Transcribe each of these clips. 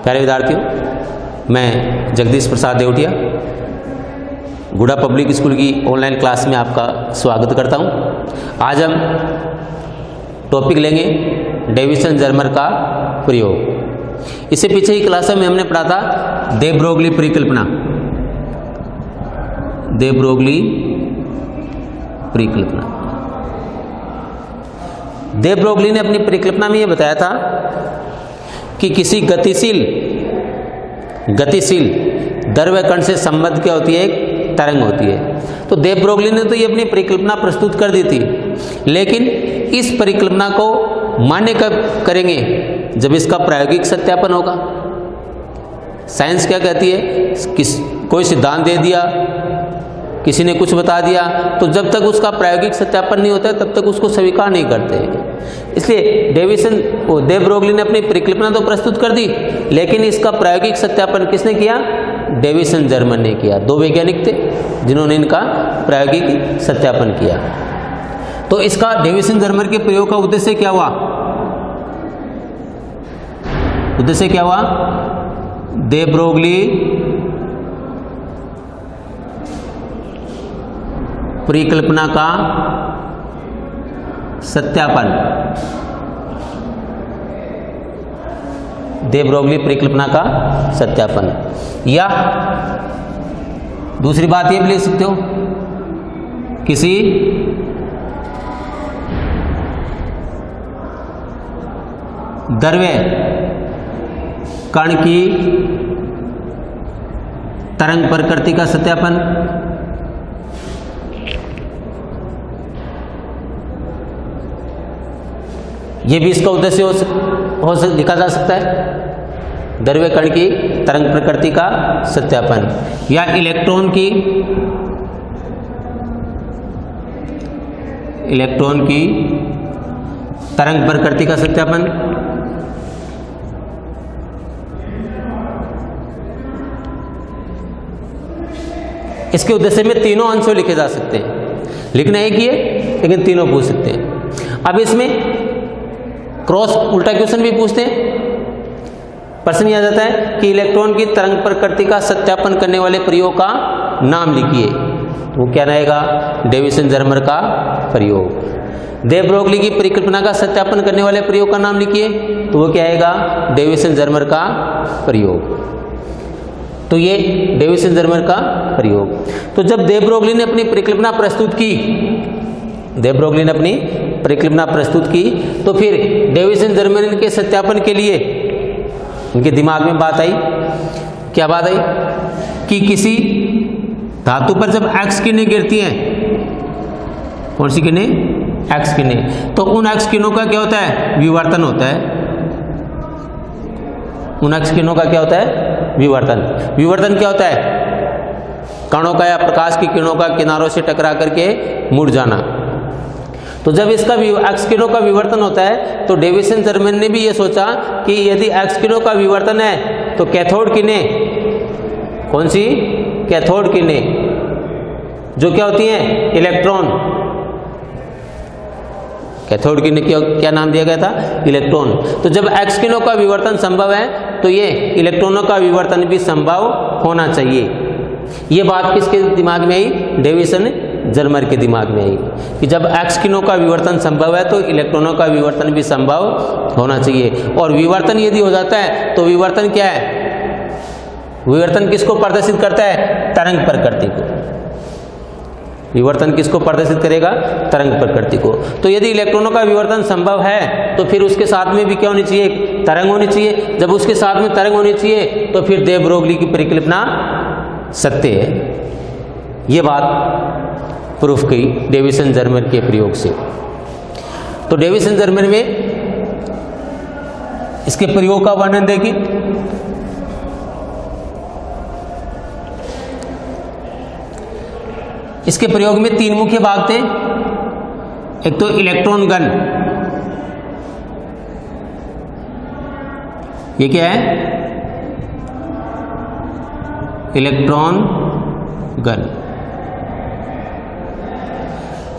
प्यारे विद्यार्थियों, मैं जगदीश प्रसाद देवटिया गुड़ा पब्लिक स्कूल की ऑनलाइन क्लास में आपका स्वागत करता हूं। आज हम टॉपिक लेंगे डेविसन जर्मर का प्रयोग। इससे पीछे की क्लास में हमने पढ़ा था दे ब्रोगली परिकल्पना। दे ब्रोगली परिकल्पना। दे ब्रोगली ने अपनी परिकल्पना में यह बताया था कि किसी गतिशील द्रव्य कण से संबद्ध क्या होती है, एक तरंग होती है। तो दे ब्रोगली ने तो ये अपनी परिकल्पना प्रस्तुत कर दी थी, लेकिन इस परिकल्पना को मान्य कब करेंगे, जब इसका प्रायोगिक सत्यापन होगा। साइंस क्या कहती है, कोई सिद्धांत दे दिया, किसी ने कुछ बता दिया, तो जब तक उसका प्रायोगिक सत्यापन नहीं होता है तब तक उसको स्वीकार नहीं करते। इसलिए दे ब्रोगली ने अपनी परिकल्पना तो प्रस्तुत कर दी, लेकिन इसका प्रायोगिक सत्यापन किसने किया, डेविसन जर्मर ने किया। दो वैज्ञानिक थे जिन्होंने इनका प्रायोगिक सत्यापन किया। तो इसका डेविसन जर्मर के प्रयोग का उद्देश्य क्या हुआ, दे ब्रोगली परिकल्पना का सत्यापन। दे ब्रोगली परिकल्पना का सत्यापन, या दूसरी बात ये भी ले सकते हो, किसी द्रव्य कण की तरंग प्रकृति का सत्यापन। ये भी इसका उद्देश्य लिखा जा सकता है, द्रव्य कण की तरंग प्रकृति का सत्यापन, या इलेक्ट्रॉन की तरंग प्रकृति का सत्यापन। इसके उद्देश्य में तीनों अंशों लिखे जा सकते हैं, लिखना एक ही है लेकिन तीनों पूछ सकते हैं। अब इसमें क्रॉस उल्टा क्वेश्चन भी पूछते हैं। प्रश्न यह आ जाता है कि इलेक्ट्रॉन की तरंग प्रकृति का सत्यापन करने वाले प्रयोग का नाम लिखिए, तो वो क्या रहेगा, डेविसन जर्मर का प्रयोग। दे ब्रोगली की परिकल्पना का सत्यापन करने वाले प्रयोग का नाम लिखिए, तो वो क्या आएगा, डेविसन जर्मर का प्रयोग। तो ये डेविसन जर्मर का प्रयोग। तो जब दे ब्रोगली ने अपनी परिकल्पना प्रस्तुत की, तो फिर डेविसन जर्मर के सत्यापन के लिए उनके दिमाग में बात आई, क्या बात आई, कि किसी धातु पर जब एक्स किरणें गिरती हैं, कौन सी किरणें, एक्स किरणें, तो उन एक्स किरणों का क्या होता है, विवर्तन होता है। उन एक्स किरणों का क्या होता है, विवर्तन क्या होता है, कणों का या प्रकाश की किरणों का किनारों से टकरा करके मुड़ जाना। तो जब इसका एक्स किरणों का विवर्तन होता है, तो डेविसन जर्मर ने भी ये सोचा कि यदि एक्स किरणों का विवर्तन है तो कैथोड किरणें, कौन सी, कैथोड किरणें जो क्या होती हैं, इलेक्ट्रॉन। कैथोड किरणें क्या नाम दिया गया था, इलेक्ट्रॉन। तो जब एक्स किरणों का विवर्तन संभव है तो ये इलेक्ट्रॉनों का विवर्तन भी संभव होना चाहिए। ये बात किसके दिमाग में आई, डेविसन जर्मर के दिमाग में आई, कि जब एक्स किरणों का विवर्तन संभव है तो इलेक्ट्रॉनों का विवर्तन भी संभव होना चाहिए। और विवर्तन यदि हो जाता है तो विवर्तन क्या है, विवर्तन किसको प्रदर्शित करता है, तरंग प्रकृति को। विवर्तन किसको प्रदर्शित करेगा, तरंग प्रकृति को। तो यदि इलेक्ट्रॉनों का विवर्तन संभव है तो फिर उसके साथ में भी क्या होनी चाहिए, तरंग होनी चाहिए। जब उसके साथ में तरंग होनी चाहिए तो फिर दे ब्रोगली की परिकल्पना सत्य है। ये बात प्रूफ की डेविसन जर्मर के प्रयोग से। तो डेविसन जर्मर में इसके प्रयोग का वर्णन देखिए। इसके प्रयोग में तीन मुख्य भाग थे। एक तो इलेक्ट्रॉन गन, ये क्या है, इलेक्ट्रॉन गन।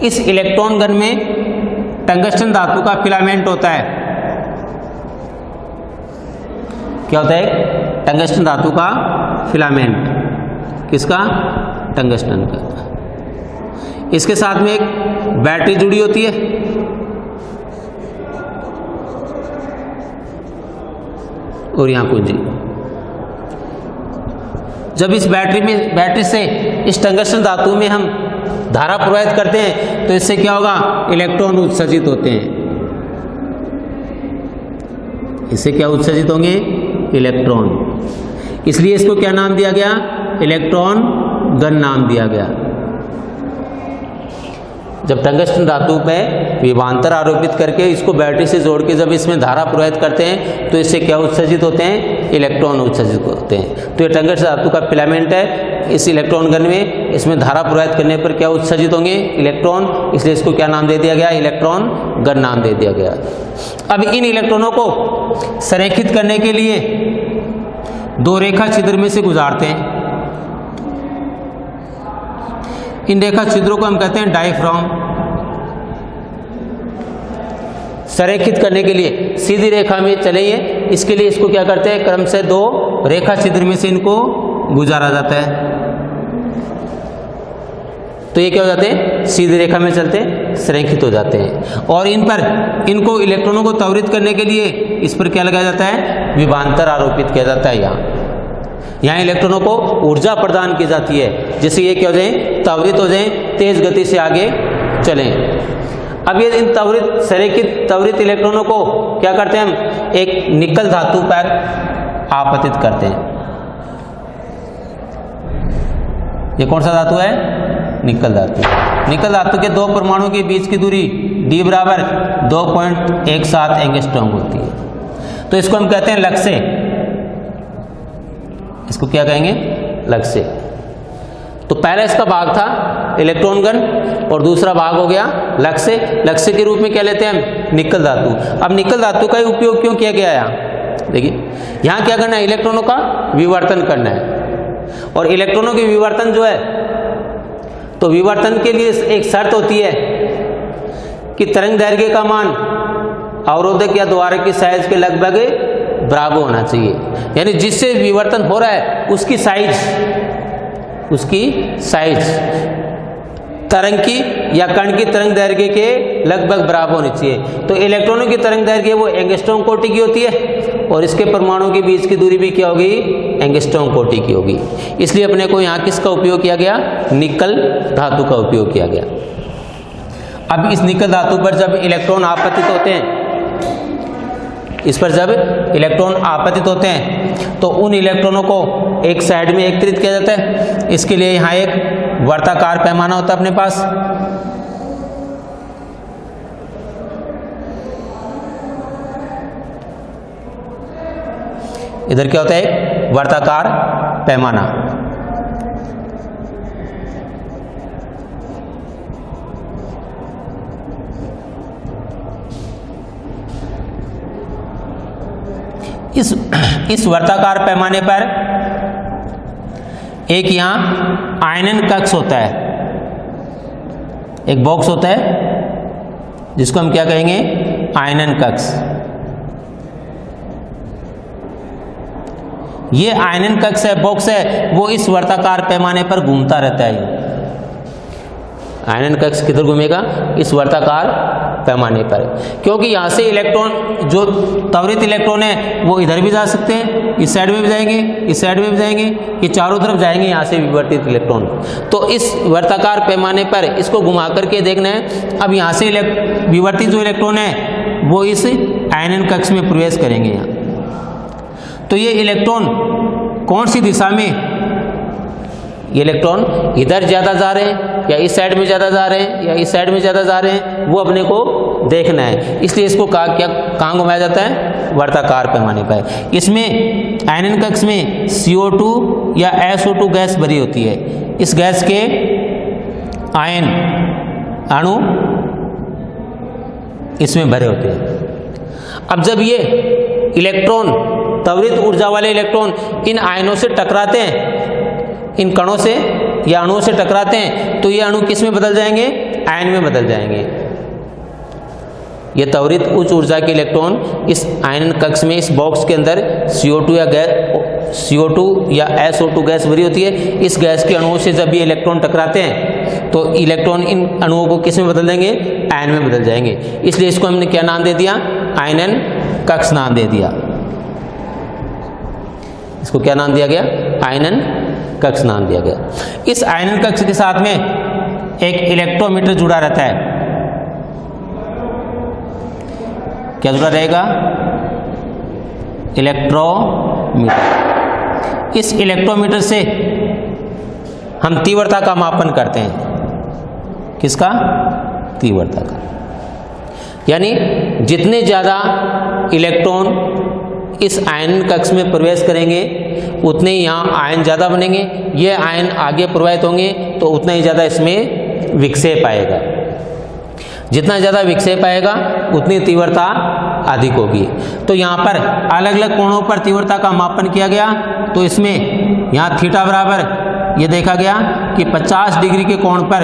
इस इलेक्ट्रॉन गन में टंगस्टन धातु का फिलामेंट होता है। क्या होता है? टंगस्टन धातु का फिलामेंट। किसका? टंगस्टन का। इसके साथ में एक बैटरी जुड़ी होती है, और यहां कुंजी। जब इस बैटरी से इस टंगस्टन धातु में हम धारा प्रवाहित करते हैं तो इससे क्या होगा? इलेक्ट्रॉन उत्सर्जित होते हैं। इससे क्या उत्सर्जित होंगे? इलेक्ट्रॉन। इसलिए इसको क्या नाम दिया गया? इलेक्ट्रॉन गन नाम दिया गया। जब टंगस्टन धातु पे विभवांतर आरोपित करके इसको बैटरी से जोड़ के जब इसमें धारा प्रवाहित करते हैं तो इससे क्या उत्सर्जित होते हैं? इलेक्ट्रॉन उत्सर्जित होते हैं। तो ये टंगस्टन धातु का फिलामेंट है। इस इलेक्ट्रॉन गन में इसमें धारा प्रवाहित करने पर क्या उत्सर्जित होंगे? इलेक्ट्रॉन। इसलिए इसको क्या नाम दे दिया गया? इलेक्ट्रॉन गन नाम दे दिया गया। अब इन इलेक्ट्रॉनों को संरेखित करने के लिए दो रेखा छिद्र में से गुजारते हैं। इन रेखा छिद्रों को हम कहते हैं डायफ्राम। संरेखित करने के लिए सीधी रेखा में चलेंगे, इसके लिए इसको क्या करते हैं? क्रम से दो रेखा छिद्र में से इनको गुजारा जाता है। तो ये क्या हो जाते हैं? सीधी रेखा में चलते संरेखित हो जाते हैं। और इनको इलेक्ट्रॉनों को त्वरित करने के लिए इस पर क्या लगाया जाता है? विभवांतर आरोपित किया जाता है। यहाँ इलेक्ट्रॉनों को ऊर्जा प्रदान की जाती है, जिससे ये क्या हो जाए? त्वरित हो जाए, तेज गति से आगे चलें। अब ये इन त्वरित इलेक्ट्रॉनों को क्या करते हैं? हम एक निकल धातु पर आपतित करते हैं। ये कौन सा धातु है? निकल धातु। निकल धातु के दो परमाणुओं के बीच की दूरी d बराबर 2.17 एंगस्ट्रॉम होती है। तो इसको हम कहते हैं लक्ष्य। इसको क्या कहेंगे? लक्ष्य। तो पहला इसका भाग था इलेक्ट्रॉन गन और दूसरा भाग हो गया लक्ष्य। लक्ष्य के रूप में क्या लेते हैं हम? निकल धातु। अब निकल धातु का उपयोग क्यों किया गया है? देखिए, यहाँ क्या करना है? इलेक्ट्रॉनों का विवर्तन करना है। और इलेक्ट्रॉनों के विवर्तन जो है, तो विवर्तन के लिए एक शर्त होती है कि तरंग दैर्घ्य का मान अवरोधक या द्वारक की साइज के लगभग बराबर होना चाहिए। यानी जिससे विवर्तन हो रहा है उसकी साइज तरंग की या कण की तरंग दैर्घ्य के लगभग बराबर होनी चाहिए। तो इलेक्ट्रॉनों की तरंग दैर्घ्य वो एंगस्ट्रॉम कोटि की होती है और इसके परमाणुओं के बीच की दूरी भी क्या होगी? एंगस्ट्रॉम कोटि की होगी। इसलिए अपने को यहाँ किसका उपयोग किया गया? निकल धातु का उपयोग किया गया। अब इस निकल धातु पर जब इलेक्ट्रॉन आपतित होते हैं, तो उन इलेक्ट्रॉनों को एक साइड में एकत्रित किया जाता है। इसके लिए यहाँ एक वर्ताकार पैमाना होता है अपने पास। इधर क्या होता है? वर्ताकार पैमाना। इस वर्ताकार पैमाने पर एक यहाँ आयनन कक्ष होता है, एक बॉक्स होता है जिसको हम क्या कहेंगे? आयनन कक्ष। ये आयनन कक्ष है, बॉक्स है, वो इस वर्ताकार पैमाने पर घूमता रहता है। आयनन कक्ष किधर घूमेगा? इस वर्ताकार पैमाने पर, क्योंकि यहाँ से इलेक्ट्रॉन, जो त्वरित इलेक्ट्रॉन है, वो इधर भी जा सकते हैं, इस साइड में भी जाएंगे, इस साइड में भी जाएंगे, ये चारों तरफ जाएंगे यहाँ से विवर्तित इलेक्ट्रॉन। तो इस वर्ताकार पैमाने पर इसको घुमा करके देखना है। अब यहाँ से विवर्तित जो इलेक्ट्रॉन है वो इस आयनन कक्ष में प्रवेश करेंगे यहाँ। तो ये इलेक्ट्रॉन कौन सी दिशा में? ये इलेक्ट्रॉन इधर ज़्यादा जा रहे हैं या इस साइड में ज़्यादा जा रहे हैं या इस साइड में ज़्यादा जा रहे हैं, वो अपने को देखना है। इसलिए इसको कहाँ घुमाया जाता है? वर्ताकार पैमाने पर। इसमें आयनन कक्ष में CO2 या SO2 गैस भरी होती है। इस गैस के आयन अणु इसमें भरे होते हैं। अब जब ये इलेक्ट्रॉन, त्वरित ऊर्जा वाले इलेक्ट्रॉन इन आयनों से टकराते हैं, इन कणों से या अणुओं से टकराते हैं, तो ये अणु किस में बदल जाएंगे? आयन में बदल जाएंगे। ये त्वरित उच्च ऊर्जा के इलेक्ट्रॉन इस आयनन कक्ष में इस बॉक्स के अंदर CO2 या SO2 गैस भरी होती है। इस गैस के अणुओं से जब ये इलेक्ट्रॉन टकराते हैं तो इलेक्ट्रॉन इन अणुओं को किस में बदल देंगे? आयन में बदल जाएंगे। इसलिए इसको हमने क्या नाम दे दिया? आयनन कक्ष नाम दे दिया। इसको क्या नाम दिया गया? आयनन कक्ष नाम दिया गया। इस आयनन कक्ष के साथ में एक इलेक्ट्रोमीटर जुड़ा रहता है। क्या जुड़ा रहेगा? इलेक्ट्रोमीटर। इस इलेक्ट्रोमीटर से हम तीव्रता का मापन करते हैं। किसका? तीव्रता का। यानी जितने ज़्यादा इलेक्ट्रॉन इस आयन कक्ष में प्रवेश करेंगे उतने ही यहाँ आयन ज़्यादा बनेंगे। ये आयन आगे प्रवाहित होंगे तो उतना ही ज़्यादा इसमें विक्षेप आएगा। जितना ज़्यादा विक्षेप आएगा उतनी तीव्रता अधिक होगी। तो यहाँ पर अलग अलग कोणों पर तीव्रता का मापन किया गया। तो इसमें यहाँ थीटा बराबर ये देखा गया कि 50 डिग्री के कोण पर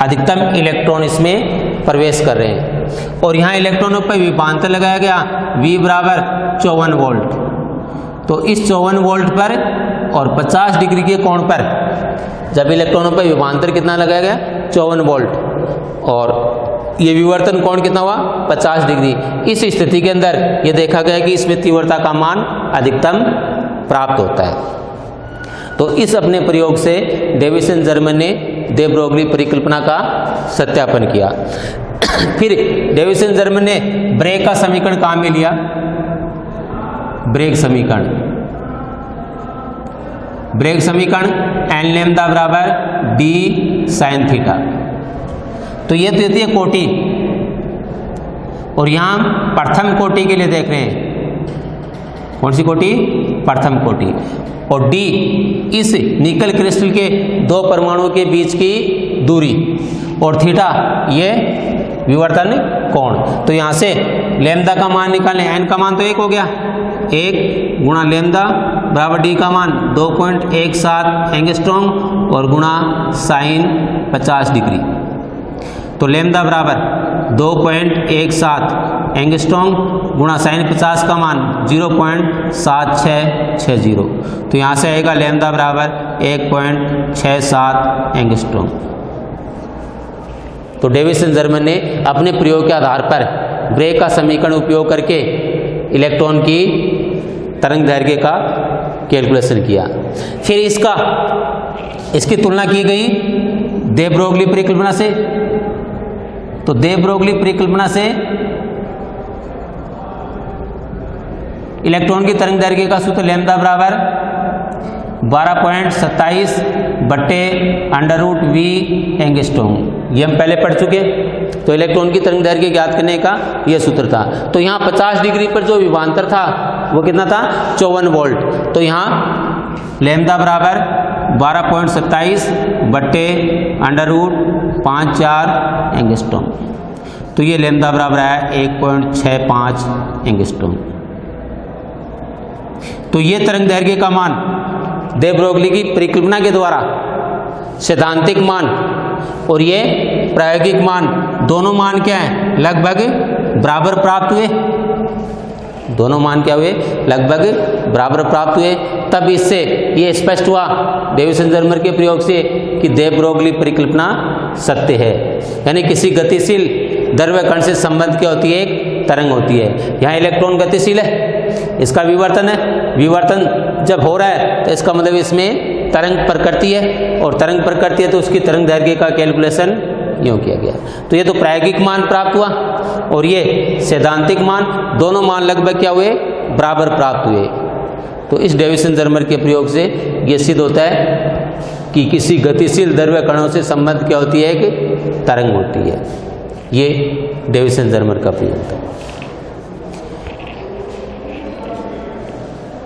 अधिकतम इलेक्ट्रॉन इसमें प्रवेश कर रहे हैं। और यहाँ इलेक्ट्रॉनों पर विभवांतर लगाया गया V बराबर 54 वोल्ट। तो इस 54 वोल्ट पर और 50 डिग्री के कोण पर जब इलेक्ट्रॉनों पर विभवांतर कितना लगाया गया? 54 वोल्ट। और ये विवर्तन कोण कितना हुआ? 50 डिग्री। इस स्थिति के अंदर ये देखा गया कि इसमें तीव्रता का मान अधिकतम प्राप्त होता है। तो इस अपने प्रयोग से डेविसन जर्मन ने दे ब्रोगली परिकल्पना का सत्यापन किया। फिर डेविसन जर्मन ने ब्रेग का समीकरण काम में लिया। ब्रेग समीकरण n लैम्डा बराबर d sin थीटा। तो ये देती है कोटि। और यहाँ प्रथम कोटि के लिए देख रहे हैं। कौन सी कोटि? प्रथम कोटि। और d इस निकल क्रिस्टल के दो परमाणुओं के बीच की दूरी। और थीटा ये विवर्तन कोण। तो यहाँ से लैम्डा का मान निकालें। n का मान तो 1 हो गया। 1 गुणा लैम्डा बराबर d का मान 2.17 एंगस्ट्रॉम और गुणा साइन 50 डिग्री। तो लैम्डा बराबर 2.17 एंगस्ट्रॉम गुणा साइन 50 का मान 0.7660। तो यहाँ से आएगा लैम्डा बराबर 1.67 एंगस्ट्रॉम। तो डेविसन जर्मन ने अपने प्रयोग के आधार पर ब्रेग का समीकरण उपयोग करके इलेक्ट्रॉन की तरंग दैर्घ्य का कैलकुलेशन किया। फिर इसकी तुलना की गई दे ब्रोगली परिकल्पना से। तो दे ब्रोगली परिकल्पना से इलेक्ट्रॉन की तरंग दैर्घ्य का सूत्र लैम्डा बराबर 12.27 बट्टे √V एंगस्ट्रॉम। ये हम पहले पढ़ चुके। तो इलेक्ट्रॉन की तरंग दैर्घ्य ज्ञात करने का यह सूत्र था। तो यहाँ 50 डिग्री पर जो विभवांतर था वो कितना था? 54 वोल्ट। तो यहाँ लैम्डा बराबर 12.27 बट्टे √54 एंगस्ट्रॉम। तो ये लैम्डा बराबर है 1.65 एंगस्ट्रॉम। तो ये तरंग दैर्घ्य का मान दे ब्रोगली की परिकल्पना के द्वारा सैद्धांतिक मान और ये प्रायोगिक मान दोनों मान क्या हैं? लगभग बराबर प्राप्त हुए। दोनों मान क्या हुए? लगभग बराबर प्राप्त हुए। तब इससे ये स्पष्ट हुआ डेविसन जर्मन के प्रयोग से कि दे ब्रोगली परिकल्पना सत्य है। यानी किसी गतिशील द्रव्य कण से संबंध क्या होती है? एक तरंग होती है। यहाँ इलेक्ट्रॉन गतिशील है, इसका विवर्तन है। विवर्तन जब हो रहा है तो इसका मतलब इसमें तरंग प्रकृति है। और तरंग प्रकृति है तो उसकी तरंग दैर्घ्य का कैलकुलेशन यूँ किया गया। तो ये तो प्रायोगिक मान प्राप्त हुआ और ये सैद्धांतिक मान, दोनों मान लगभग क्या हुए? बराबर प्राप्त हुए। तो इस डेविसन जर्मन के प्रयोग से ये सिद्ध होता है कि किसी गतिशील द्रव्य कणों से संबंध क्या होती है? एक तरंग होती है। ये डेविसन जर्मन का प्रयोग था।